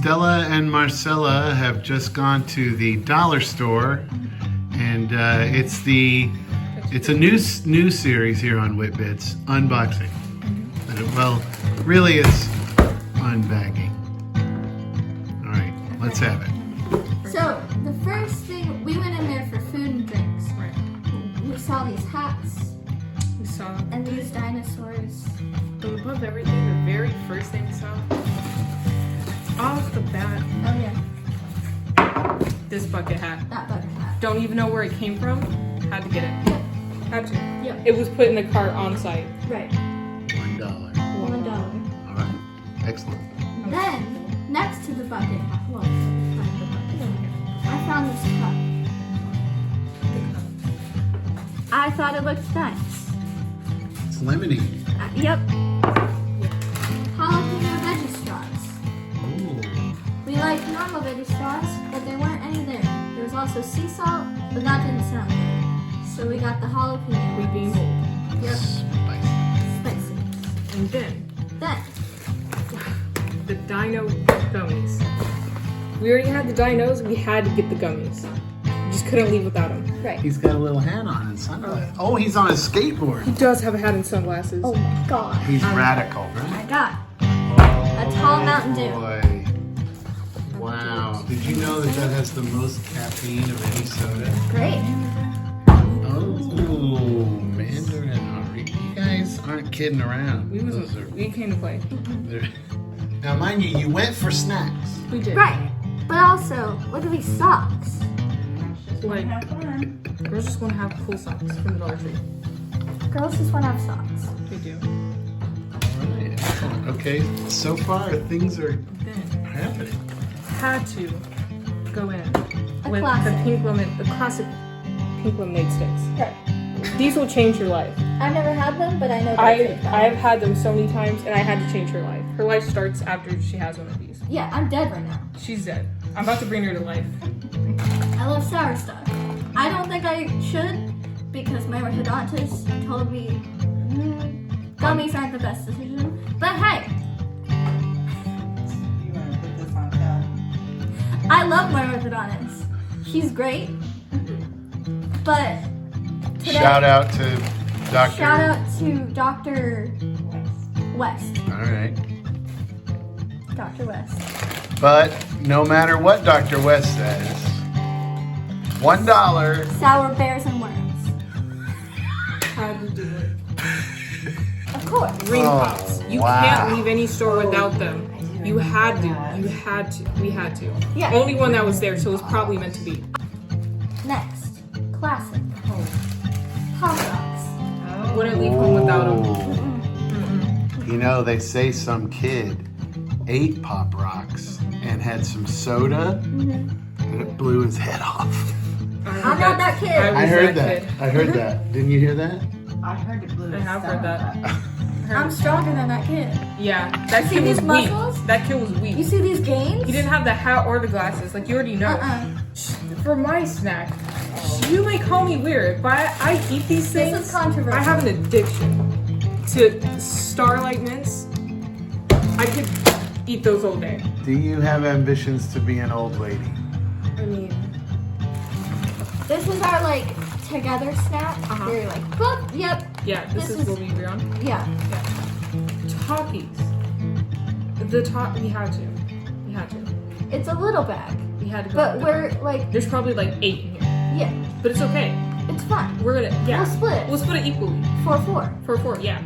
Stella and Marcella have just gone to the dollar store, and it's a new series here on Whitbits, unboxing. Well, really it's unbagging. All right, let's have it. So the first thing, we went in there for food and drinks. Right. We saw these hats We saw. and these dinosaurs. But above everything, the very first thing we saw, off the bat, Oh yeah, this bucket hat. that bucket hat. Don't even know where it came from. Had to get it. Yep. Had to. Yep. It was put in the cart on site. Right. $1. $1. All right, excellent. Then next to the bucket hat, well, behind the bucket, I found this cup. I thought it looked nice. It's lemonade. Yep. Jalapeno veggie straws. Ooh. We like normal veggie straws, but there weren't any there. There was also sea salt, but that didn't sound good. So we got the jalapeno. We being bold. Yep. Spicy. Spicy. And then, the dino gummies. We already had the dinos, we had to get the gummies. We just couldn't leave without them. Right. He's got a little hat on and sunglasses. Oh, he's on a skateboard. He does have a hat and sunglasses. Oh my god. He's radical, I right? got a tall Mountain Dew. Boy. Wow. Did you know that has the most caffeine of any soda? Great. Oh, Mandarin Hari. You guys aren't kidding around. We came to play. Now, mind you, you went for snacks. We did. Right. But also, look at these socks. Like, girls just want to have cool socks from the Dollar Tree. Girls just want to have socks. They do. All right, excellent. Okay, so far things are Then, happening. had to go in with classic. the classic pink lemonade sticks. Right. These will change your life. I've never had them, but I know I've had them so many times, and I had to change her life. Her life starts after she has one of these. Yeah, I'm dead right now. She's dead. I'm about to bring her to life. I love sour stuff. I don't think I should because my orthodontist told me gummies aren't the best decision. But hey, You want to put this on top? I love my orthodontist. She's great. But today, Shout out to Dr. shout out to Dr. West. All right. Dr. West. But no matter what Dr. West says, $1. Sour bears and worms. Had to do it. Of course. Ring Oh, pops. You wow. can't leave any store without them. You had to. You had to. We had to. Yeah. Only one that was there, so it was probably meant to be. Next, classic. Pop rocks. Wouldn't leave home without them. Ooh. You know, they say some kid ate Pop Rocks and had some soda and it blew his head off. I'm not that kid. I heard that. Kid. I heard that. Didn't you hear that? I heard it blew I his have heard stomach that. up. I'm stronger than that kid. Yeah, that You see kid was these weak. muscles? That kid was weak. You see these gains? He didn't have the hat or the glasses. Like you already know. For my snack, you may call me weird, but I eat these things. This is controversial. I have an addiction to Starlight Mints. I could eat those all day. Do you have ambitions to be an old lady? I mean, This is our like together snack. Uh-huh. They're like, boop, yep, yeah, this is what we agree on. yeah. Talkies. We had to. We had to. It's a little bag, We had to go. but with we're them. like, There's probably like 8 in here, yeah, but it's okay. it's fun. We're gonna We'll split it. We'll split it equally 4-4. for 4. Yeah.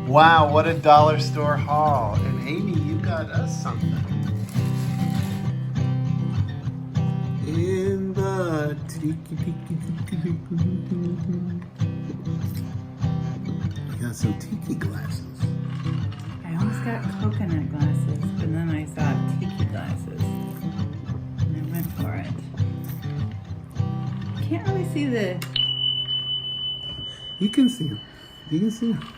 Wow, what a dollar store haul. And Amy, you got us something. In the tiki tiki tiki. You got some tiki glasses. I almost got coconut glasses, but then I saw tiki glasses. And I went for it. Can't really see the... You can see them. You can see them.